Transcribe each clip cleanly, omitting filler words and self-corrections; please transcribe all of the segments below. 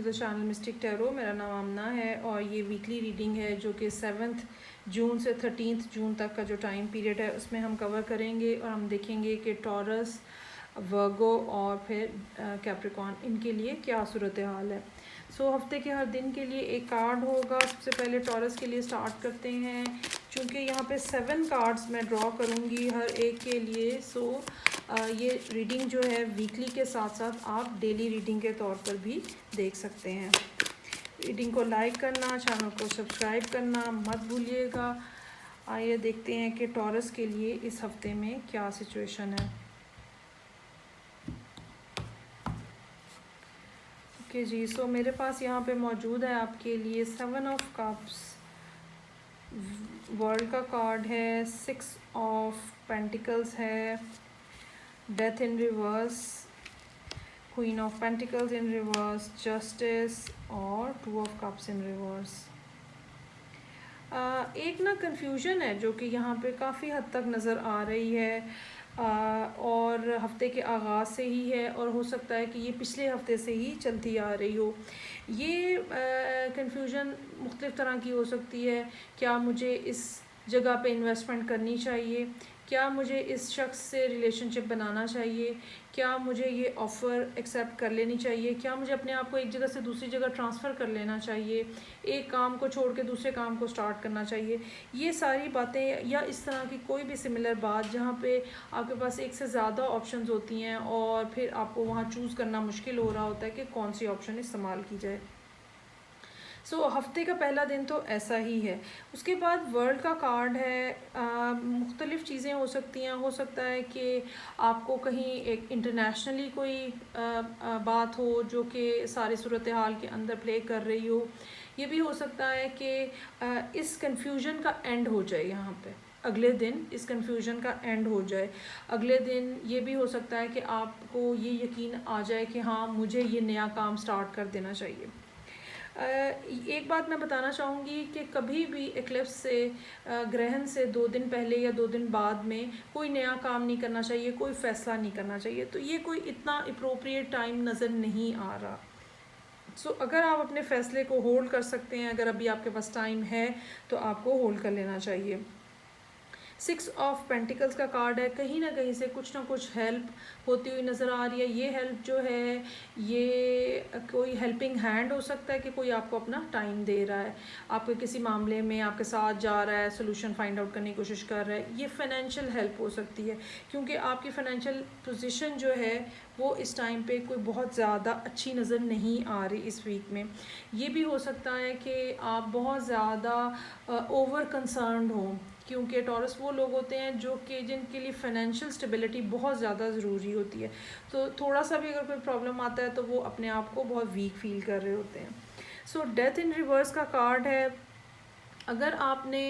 The channel mistake tarot. मेरा नाम आमना है और ये वीकली रीडिंग है जो कि 7 जून से 13 जून तक का जो टाइम पीरियड है उसमें हम कवर करेंगे और हम देखेंगे कि टॉरस, वर्गो और फिर कैप्रिकॉर्न इनके लिए क्या सूरत हाल है। सो हफ्ते के हर दिन के लिए एक कार्ड होगा। सबसे पहले टॉरस के लिए स्टार्ट करते हैं। चूँकि यहाँ पे 7 कार्ड्स मैं ड्रॉ करूँगी हर एक के लिए, सो ये रीडिंग जो है वीकली के साथ साथ आप डेली रीडिंग के तौर पर भी देख सकते हैं। रीडिंग को लाइक करना, चैनल को सब्सक्राइब करना मत भूलिएगा। आइए देखते हैं कि टॉरस के लिए इस हफ्ते में क्या सिचुएशन है। ओके जी, सो मेरे पास यहाँ पे मौजूद है आपके लिए 7 ऑफ कप्स, वर्ल्ड का कार्ड है, 6 ऑफ पेंटिकल्स है, death in reverse, queen of pentacles in reverse, justice और 2 ऑफ कप्स इन रिवर्स। एक ना कन्फ्यूजन है जो कि यहाँ पे काफ़ी हद तक नज़र आ रही है और हफ्ते के आगाज़ से ही है और हो सकता है कि ये पिछले हफ्ते से ही चलती आ रही हो। ये कन्फ्यूजन मुख्तलिफ़ तरह की हो सकती है। क्या मुझे इस जगह पे इन्वेस्टमेंट करनी चाहिए? क्या मुझे इस शख्स से रिलेशनशिप बनाना चाहिए? क्या मुझे ये ऑफ़र एक्सेप्ट कर लेनी चाहिए? क्या मुझे अपने आप को एक जगह से दूसरी जगह ट्रांसफ़र कर लेना चाहिए? एक काम को छोड़ के दूसरे काम को स्टार्ट करना चाहिए? ये सारी बातें या इस तरह की कोई भी सिमिलर बात जहाँ पे आपके पास एक से ज़्यादा ऑप्शंस होती हैं और फिर आपको वहाँ चूज़ करना मुश्किल हो रहा होता है कि कौन सी ऑप्शन इस्तेमाल की जाए। सो हफ्ते का पहला दिन तो ऐसा ही है। उसके बाद वर्ल्ड का कार्ड है। मुख्तलिफ़ चीज़ें हो सकती हैं। हो सकता है कि आपको कहीं एक इंटरनेशनली कोई बात हो जो कि सारी सूरत हाल के अंदर प्ले कर रही हो। ये भी हो सकता है कि इस कन्फ्यूजन का एंड हो जाए। यहाँ पे अगले दिन इस कन्फ्यूजन का एंड हो जाए। अगले दिन ये भी हो सकता है कि आपको ये यकीन आ जाए कि हाँ, मुझे ये नया काम स्टार्ट कर देना चाहिए। एक बात मैं बताना चाहूँगी कि कभी भी एक्लिप्स से, ग्रहण से 2 दिन पहले या 2 दिन बाद में कोई नया काम नहीं करना चाहिए, कोई फ़ैसला नहीं करना चाहिए। तो ये कोई इतना अप्रोप्रिएट टाइम नज़र नहीं आ रहा। सो अगर आप अपने फ़ैसले को होल्ड कर सकते हैं, अगर अभी आपके पास टाइम है तो आपको होल्ड कर लेना चाहिए। 6 ऑफ पेंटिकल्स का कार्ड है। कहीं ना कहीं से कुछ ना कुछ हेल्प होती हुई नज़र आ रही है। ये हेल्प जो है ये कोई हेल्पिंग हैंड हो सकता है कि कोई आपको अपना टाइम दे रहा है, आपके किसी मामले में आपके साथ जा रहा है, सोल्यूशन फाइंड आउट करने की कोशिश कर रहा है। ये फाइनेंशियल हेल्प हो सकती है क्योंकि आपकी फ़ाइनेंशियल पोजीशन जो है वो इस टाइम पे कोई बहुत ज़्यादा अच्छी नज़र नहीं आ रही इस वीक में। ये भी हो सकता है कि आप बहुत ज़्यादा ओवर कंसर्न्ड हों क्योंकि टॉरस वो लोग होते हैं जो कि जिनके लिए फ़ाइनेंशियल स्टेबिलिटी बहुत ज़्यादा ज़रूरी होती है। तो थोड़ा सा भी अगर कोई प्रॉब्लम आता है तो वो अपने आप को बहुत वीक फील कर रहे होते हैं। सो डेथ इन रिवर्स का कार्ड है। अगर आपने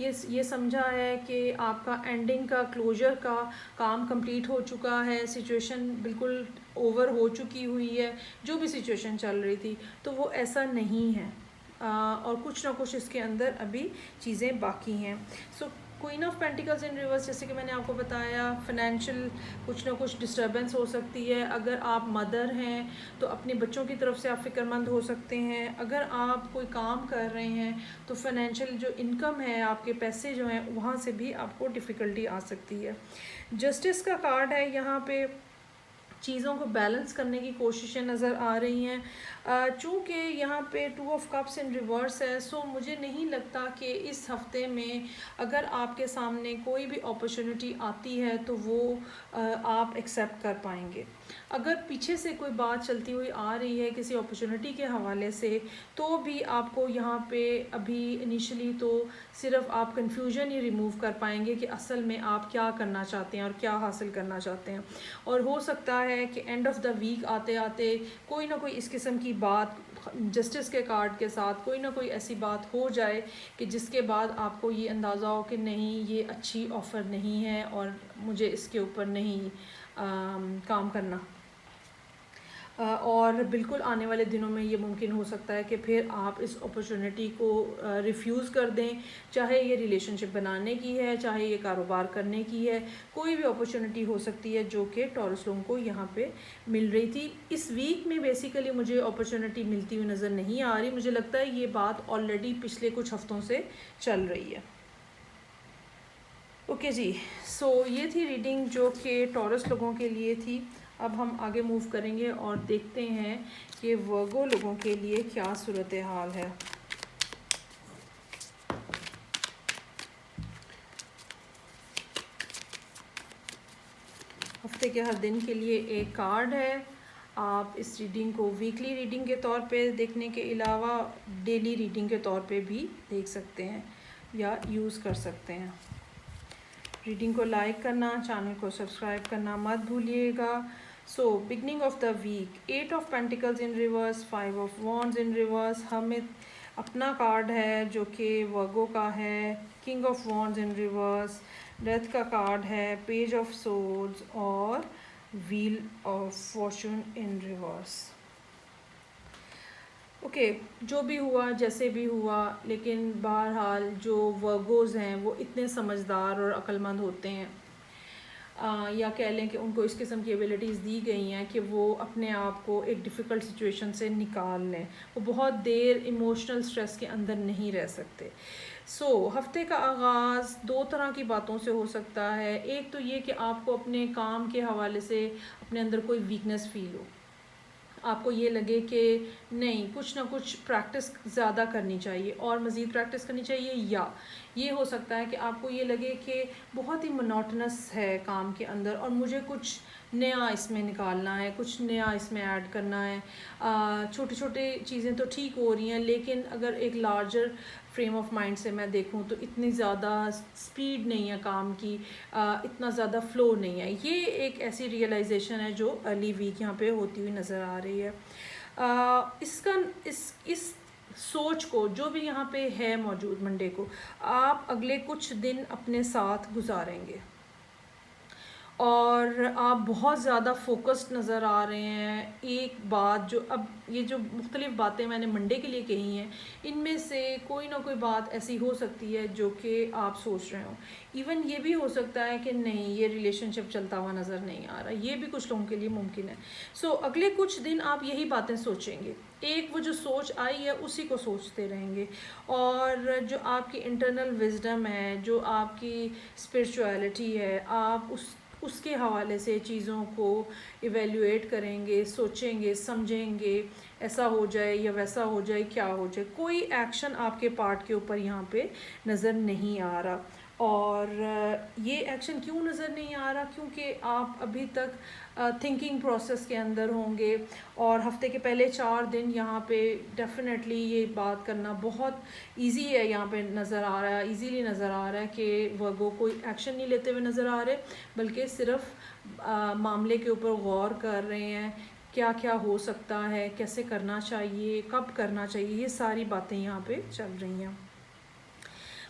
ये समझा है कि आपका एंडिंग का, क्लोजर का काम कंप्लीट हो चुका है, सिचुएशन बिल्कुल ओवर हो चुकी हुई है, जो भी सिचुएशन चल रही थी, तो वो ऐसा नहीं है और कुछ ना कुछ इसके अंदर अभी चीज़ें बाकी हैं। सो queen of pentacles in reverse, जैसे कि मैंने आपको बताया, फाइनेंशियल कुछ ना कुछ डिस्टर्बेंस हो सकती है। अगर आप मदर हैं तो अपने बच्चों की तरफ से आप फ़िक्रमंद हो सकते हैं। अगर आप कोई काम कर रहे हैं तो फाइनेंशियल जो इनकम है, आपके पैसे जो हैं, वहाँ से भी आपको डिफ़िकल्टी आ सकती है। जस्टिस का कार्ड है। यहाँ पे चीज़ों को बैलेंस करने की कोशिशें नज़र आ रही हैं। चूँकि यहाँ पे 2 ऑफ कप्स इन रिवर्स है, सो मुझे नहीं लगता कि इस हफ्ते में अगर आपके सामने कोई भी अपॉर्चुनिटी आती है तो वो आप एक्सेप्ट कर पाएंगे। अगर पीछे से कोई बात चलती हुई आ रही है किसी अपॉर्चुनिटी के हवाले से, तो भी आपको यहाँ पे अभी इनिशियली तो सिर्फ आप कन्फ्यूजन ही रिमूव कर पाएंगे कि असल में आप क्या करना चाहते हैं और क्या हासिल करना चाहते हैं। और हो सकता है कि एंड ऑफ द वीक आते आते कोई ना कोई इस किस्म की बात जस्टिस के कार्ड के साथ कोई ना कोई ऐसी बात हो जाए कि जिसके बाद आपको ये अंदाज़ा हो कि नहीं, ये अच्छी ऑफ़र नहीं है और मुझे इसके ऊपर नहीं काम करना। और बिल्कुल आने वाले दिनों में ये मुमकिन हो सकता है कि फिर आप इस अपॉर्चुनिटी को रिफ्यूज़ कर दें, चाहे ये रिलेशनशिप बनाने की है, चाहे ये कारोबार करने की है, कोई भी अपॉर्चुनिटी हो सकती है जो कि टॉरस लोगों को यहाँ पे मिल रही थी। इस वीक में बेसिकली मुझे अपॉर्चुनिटी मिलती हुई नज़र नहीं आ रही, मुझे लगता है ये बात ऑलरेडी पिछले कुछ हफ्तों से चल रही है। ओके जी, सो ये थी रीडिंग जो कि टॉरस लोगों के लिए थी। अब हम आगे मूव करेंगे और देखते हैं कि वर्गो लोगों के लिए क्या सूरत हाल है। हफ्ते के हर दिन के लिए एक कार्ड है। आप इस रीडिंग को वीकली रीडिंग के तौर पे देखने के अलावा डेली रीडिंग के तौर पे भी देख सकते हैं या यूज़ कर सकते हैं। रीडिंग को लाइक करना, चैनल को सब्सक्राइब करना मत भूलिएगा। So beginning of the week, 8 of pentacles in reverse, 5 of wands in reverse. हमें अपना कार्ड है जो कि वर्गो का है, king of wands in reverse. Death का कार्ड है, पेज ऑफ सोर्ड्स और wheel of fortune in reverse. Okay, जो भी हुआ जैसे भी हुआ, लेकिन बहरहाल जो वर्गोज़ हैं वो इतने समझदार और अक्लमंद होते हैं, या कह लें कि उनको इस किस्म की एबिलिटीज़ दी गई हैं कि वो अपने आप को एक डिफ़िकल्ट सिचुएशन से निकाल लें। वो बहुत देर इमोशनल स्ट्रेस के अंदर नहीं रह सकते। हफ्ते का आगाज़ दो तरह की बातों से हो सकता है। एक तो ये कि आपको अपने काम के हवाले से अपने अंदर कोई वीकनेस फ़ील हो, आपको ये लगे कि नहीं, कुछ ना कुछ प्रैक्टिस ज़्यादा करनी चाहिए और मज़ीद प्रैक्टिस करनी चाहिए, या ये हो सकता है कि आपको ये लगे कि बहुत ही मोनोटोनस है काम के अंदर और मुझे कुछ नया इसमें निकालना है, कुछ नया इसमें ऐड करना है। छोटी छोटी चीज़ें तो ठीक हो रही हैं, लेकिन अगर एक लार्जर फ्रेम ऑफ माइंड से मैं देखूं तो इतनी ज़्यादा स्पीड नहीं है काम की, इतना ज़्यादा फ़्लो नहीं है। ये एक ऐसी रियलाइजेशन है जो अर्ली वीक यहाँ पे होती हुई नज़र आ रही है। इस सोच को जो भी यहाँ पे है मौजूद मंडे को, आप अगले कुछ दिन अपने साथ गुजारेंगे और आप बहुत ज़्यादा फोकस्ड नज़र आ रहे हैं। एक बात जो अब ये जो मुख्तलिफ़ बातें मैंने मंडे के लिए कही हैं, इनमें से कोई ना कोई बात ऐसी हो सकती है जो कि आप सोच रहे हो। इवन ये भी हो सकता है कि नहीं, ये रिलेशनशिप चलता हुआ नज़र नहीं आ रहा, ये भी कुछ लोगों के लिए मुमकिन है। अगले कुछ दिन आप यही बातें सोचेंगे, एक वो जो सोच आई है उसी को सोचते रहेंगे, और जो आपकी इंटरनल विजडम है, जो आपकी स्पिरिचुअलिटी है, आप उसके हवाले से चीज़ों को इवेल्युएट करेंगे, सोचेंगे, समझेंगे, ऐसा हो जाए या वैसा हो जाए, क्या हो जाए। कोई एक्शन आपके पार्ट के ऊपर यहाँ पे नज़र नहीं आ रहा। और ये एक्शन क्यों नज़र नहीं आ रहा? क्योंकि आप अभी तक थिंकिंग प्रोसेस के अंदर होंगे, और हफ्ते के पहले 4 दिन यहाँ पे डेफिनेटली ये बात करना बहुत इजी है, यहाँ पे नज़र आ रहा है, इजीली नज़र आ रहा है कि वर्गो कोई एक्शन नहीं लेते हुए नज़र आ रहे, बल्कि सिर्फ मामले के ऊपर गौर कर रहे हैं, क्या क्या हो सकता है, कैसे करना चाहिए, कब करना चाहिए, ये सारी बातें यहाँ पे चल रही हैं।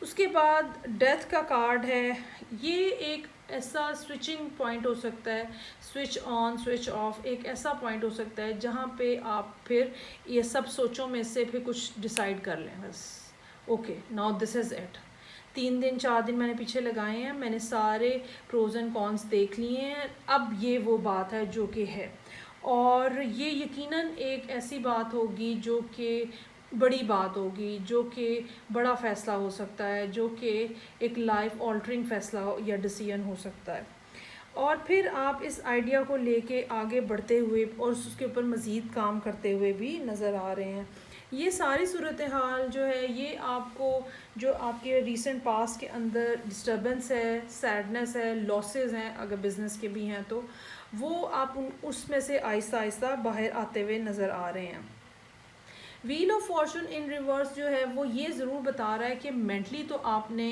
उसके बाद डेथ का कार्ड है। ये एक ऐसा स्विचिंग पॉइंट हो सकता है, स्विच ऑन स्विच ऑफ, एक ऐसा पॉइंट हो सकता है जहाँ पे आप फिर ये सब सोचों में से फिर कुछ डिसाइड कर लें, बस okay now this is it. 3 दिन 4 दिन मैंने पीछे लगाए हैं, मैंने सारे प्रोज एंड कॉन्स देख लिए हैं, अब ये वो बात है जो कि है, और ये यकीनन एक ऐसी बात होगी जो कि बड़ी बात होगी, जो कि बड़ा फ़ैसला हो सकता है, जो कि एक लाइफ ऑल्टरिंग फ़ैसला या डिसीजन हो सकता है। और फिर आप इस आइडिया को लेके आगे बढ़ते हुए और उसके ऊपर मज़ीद काम करते हुए भी नज़र आ रहे हैं। ये सारी सूरत हाल जो है, ये आपको जो आपके रीसेंट पास्ट के अंदर डिस्टर्बेंस है, सैडनेस है, लॉसेस हैं, अगर बिज़नेस के भी हैं तो वो आप उसमें से आहिस्ता आहिस्ता बाहर आते हुए नज़र आ रहे हैं। Wheel of fortune in reverse जो है वो ये ज़रूर बता रहा है कि मेंटली तो आपने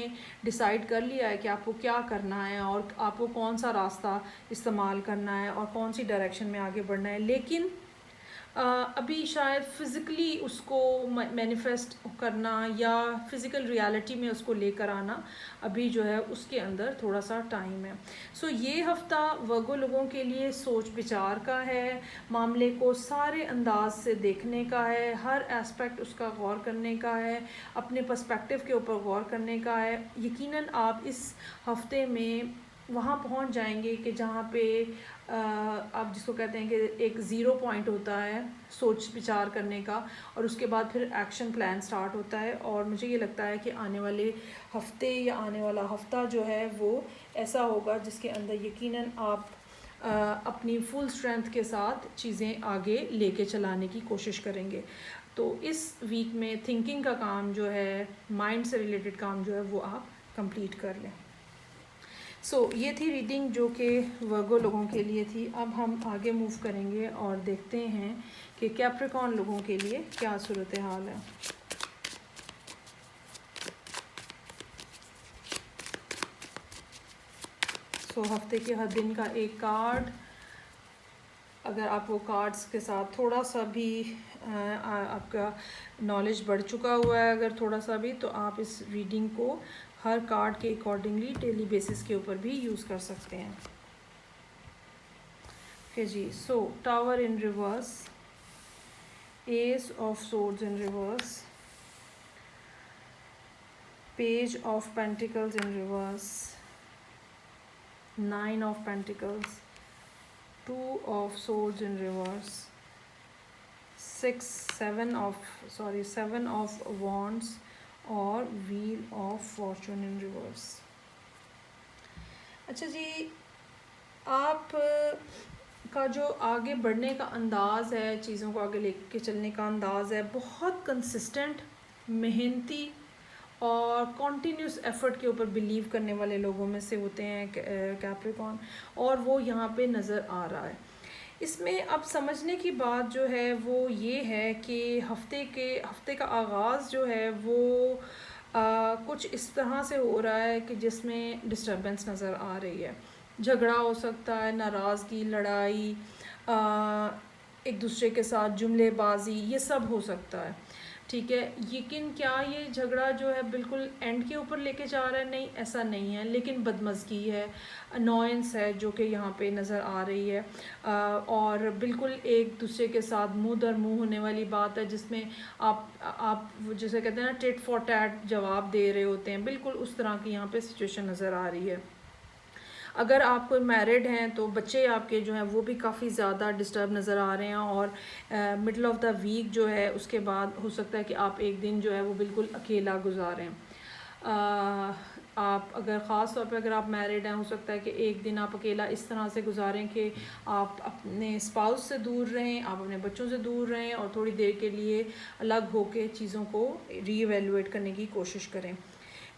डिसाइड कर लिया है कि आपको क्या करना है और आपको कौन सा रास्ता इस्तेमाल करना है और कौन सी डायरेक्शन में आगे बढ़ना है, लेकिन अभी शायद फ़िज़िकली उसको मैनिफेस्ट करना या फ़िज़िकल रियलिटी में उसको लेकर आना अभी जो है उसके अंदर थोड़ा सा टाइम है। सो ये हफ़्ता वर्गो लोगों के लिए सोच विचार का है, मामले को सारे अंदाज से देखने का है, हर एस्पेक्ट उसका गौर करने का है, अपने पर्सपेक्टिव के ऊपर गौर करने का है। यकीनन आप इस हफ़्ते में वहाँ पहुँच जाएंगे कि जहाँ पे आप जिसको कहते हैं कि एक ज़ीरो पॉइंट होता है सोच विचार करने का, और उसके बाद फिर एक्शन प्लान स्टार्ट होता है। और मुझे ये लगता है कि आने वाले हफ्ते या आने वाला हफ्ता जो है वो ऐसा होगा जिसके अंदर यकीनन आप अपनी फुल स्ट्रेंथ के साथ चीज़ें आगे लेके चलाने की कोशिश करेंगे। तो इस वीक में थिंकिंग का काम जो है, माइंड से रिलेटेड काम जो है वो आप कंप्लीट कर लें। ये थी रीडिंग जो कि वर्गो लोगों के लिए थी। अब हम आगे मूव करेंगे और देखते हैं कि कैप्रिकॉर्न लोगों के लिए क्या सूरत हाल है। हफ्ते के हर दिन का एक कार्ड, अगर आप वो कार्ड्स के साथ थोड़ा सा भी आपका नॉलेज बढ़ चुका हुआ है अगर थोड़ा सा भी, तो आप इस रीडिंग को हर कार्ड के अकॉर्डिंगली डेली बेसिस के ऊपर भी यूज़ कर सकते हैं। ओके जी, tower in reverse, ace of swords in reverse, page of pentacles in reverse, 9 of Pentacles, 2 of Swords in reverse, 7 of Wands और Wheel of Fortune in reverse। अच्छा जी, आप का जो आगे बढ़ने का अंदाज़ है, चीज़ों को आगे लेके चलने का अंदाज़ है, बहुत कंसिस्टेंट, मेहनती और कॉन्टीन्यूस एफ़र्ट के ऊपर बिलीव करने वाले लोगों में से होते हैं कैप्रिकॉर्न, और वो यहाँ पे नज़र आ रहा है। इसमें अब समझने की बात जो है वो ये है कि हफ्ते का आगाज़ जो है वो कुछ इस तरह से हो रहा है कि जिसमें डिस्टर्बेंस नज़र आ रही है। झगड़ा हो सकता है, नाराज़गी, लड़ाई, एक दूसरे के साथ जुमलेबाजी, ये सब हो सकता है। ठीक है, लेकिन क्या ये झगड़ा जो है बिल्कुल एंड के ऊपर लेके जा रहा है? नहीं, ऐसा नहीं है, लेकिन बदमज़गी है, अनोयंस है जो कि यहाँ पे नज़र आ रही है। और बिल्कुल एक दूसरे के साथ मुँह दर मुँह होने वाली बात है, जिसमें आप जैसे कहते हैं ना, टिट फॉर टैट जवाब दे रहे होते हैं, बिल्कुल उस तरह की यहाँ पे सिचुएशन नज़र आ रही है। अगर आप कोई मैरिड हैं तो बच्चे आपके जो हैं वो भी काफ़ी ज़्यादा डिस्टर्ब नज़र आ रहे हैं, और मिडल ऑफ द वीक जो है उसके बाद हो सकता है कि आप एक दिन जो है वो बिल्कुल अकेला गुजारें। आप अगर ख़ास तौर पे अगर आप मैरिड हैं, हो सकता है कि एक दिन आप अकेला इस तरह से गुजारें कि आप अपने स्पाउस से दूर रहें, आप अपने बच्चों से दूर रहें, और थोड़ी देर के लिए अलग होकर चीज़ों को रीएवैल्यूएट करने की कोशिश करें।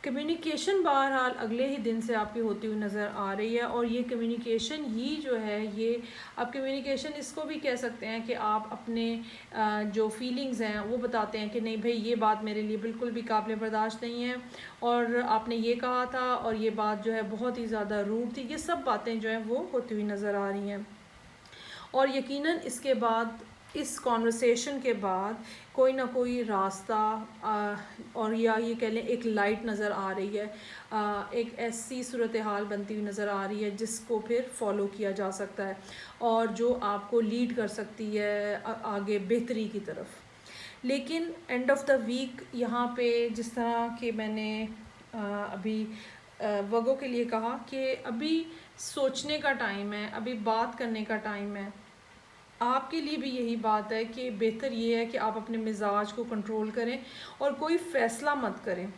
कम्युनिकेशन बहरहाल अगले ही दिन से आपकी होती हुई नज़र आ रही है, और ये कम्युनिकेशन ही जो है, ये आप कम्युनिकेशन इसको भी कह सकते हैं कि आप अपने जो फीलिंग्स हैं वो बताते हैं कि नहीं भाई, ये बात मेरे लिए बिल्कुल भी काबिल बर्दाश्त नहीं है, और आपने ये कहा था और ये बात जो है बहुत ही ज़्यादा रूड थी। ये सब बातें जो हैं वो होती हुई नज़र आ रही हैं, और यकीनन इसके बाद, इस कॉन्वर्सेशन के बाद कोई ना कोई रास्ता और या ये कह लें एक लाइट नज़र आ रही है, एक ऐसी सूरत हाल बनती हुई नज़र आ रही है जिसको फिर फॉलो किया जा सकता है, और जो आपको लीड कर सकती है आगे बेहतरी की तरफ। लेकिन एंड ऑफ द वीक यहाँ पे जिस तरह के मैंने अभी वर्गो के लिए कहा कि अभी सोचने का टाइम है, अभी बात करने का टाइम है। आपके लिए भी यही बात है कि बेहतर ये है कि आप अपने मिजाज को कंट्रोल करें और कोई फ़ैसला मत करें।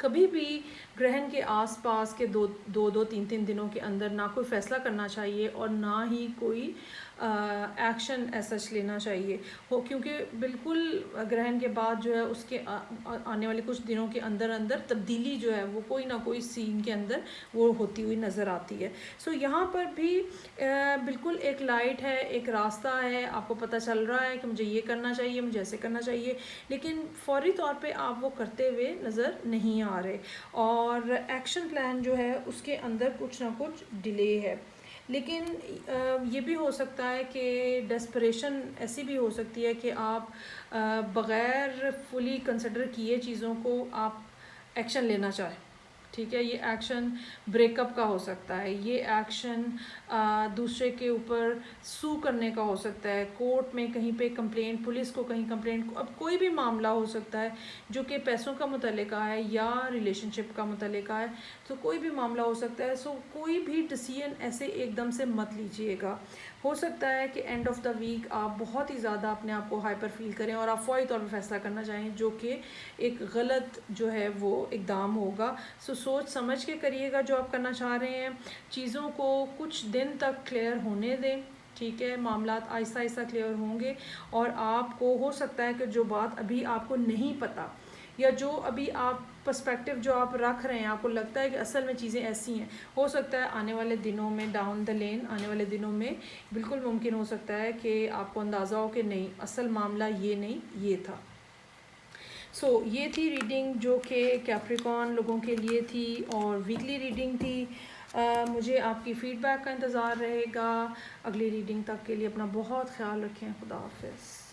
कभी भी ग्रहण के आसपास के दो तीन दिनों के अंदर ना कोई फ़ैसला करना चाहिए, और ना ही कोई एक्शन ऐसा लेना चाहिए हो, क्योंकि बिल्कुल ग्रहण के बाद जो है उसके आने वाले कुछ दिनों के अंदर अंदर तब्दीली जो है वो कोई ना कोई सीन के अंदर वो होती हुई नज़र आती है। यहाँ पर भी बिल्कुल एक लाइट है, एक रास्ता है, आपको पता चल रहा है कि मुझे ये करना चाहिए, मुझे ऐसे करना चाहिए, लेकिन फौरी तौर पे आप वो करते हुए नज़र नहीं आ रहे, और एक्शन प्लान जो है उसके अंदर कुछ ना कुछ डिले है। लेकिन ये भी हो सकता है कि डेस्परेशन ऐसी भी हो सकती है कि आप बग़ैर फुली कंसिडर किए चीज़ों को आप एक्शन लेना चाहें। ठीक है, ये एक्शन ब्रेकअप का हो सकता है, ये एक्शन दूसरे के ऊपर सू करने का हो सकता है, कोर्ट में कहीं पे कंप्लेंट, पुलिस को कहीं कंप्लेंट, अब कोई भी मामला हो सकता है जो कि पैसों का मुतल्लिका है या रिलेशनशिप का मुतल्लिका है, तो कोई भी मामला हो सकता है। सो कोई भी डिसीजन ऐसे एकदम से मत लीजिएगा। हो सकता है कि एंड ऑफ द वीक आप बहुत ही ज़्यादा अपने आप को हाइपर फील करें और आप फौरी तौर पर फैसला करना चाहें, जो कि एक गलत जो है वो इक़दाम होगा। सो सोच समझ के करिएगा जो आप करना चाह रहे हैं। चीज़ों को कुछ दिन तक क्लियर होने दें। ठीक है, मामलात आहिस्ता आहिस्ता क्लियर होंगे और आपको हो सकता है कि जो बात अभी आपको नहीं पता या जो अभी आप पर्सपेक्टिव जो आप रख रहे हैं, आपको लगता है कि असल में चीज़ें ऐसी हैं, हो सकता है आने वाले दिनों में डाउन द लेन, आने वाले दिनों में बिल्कुल मुमकिन हो सकता है कि आपको अंदाज़ा हो कि नहीं, असल मामला ये नहीं, ये था। सो ये थी रीडिंग जो कि कैप्रिकॉर्न लोगों के लिए थी और वीकली रीडिंग थी। मुझे आपकी फ़ीडबैक का इंतज़ार रहेगा। अगली रीडिंग तक के लिए अपना बहुत ख्याल रखें। खुदा हाफ़िज़।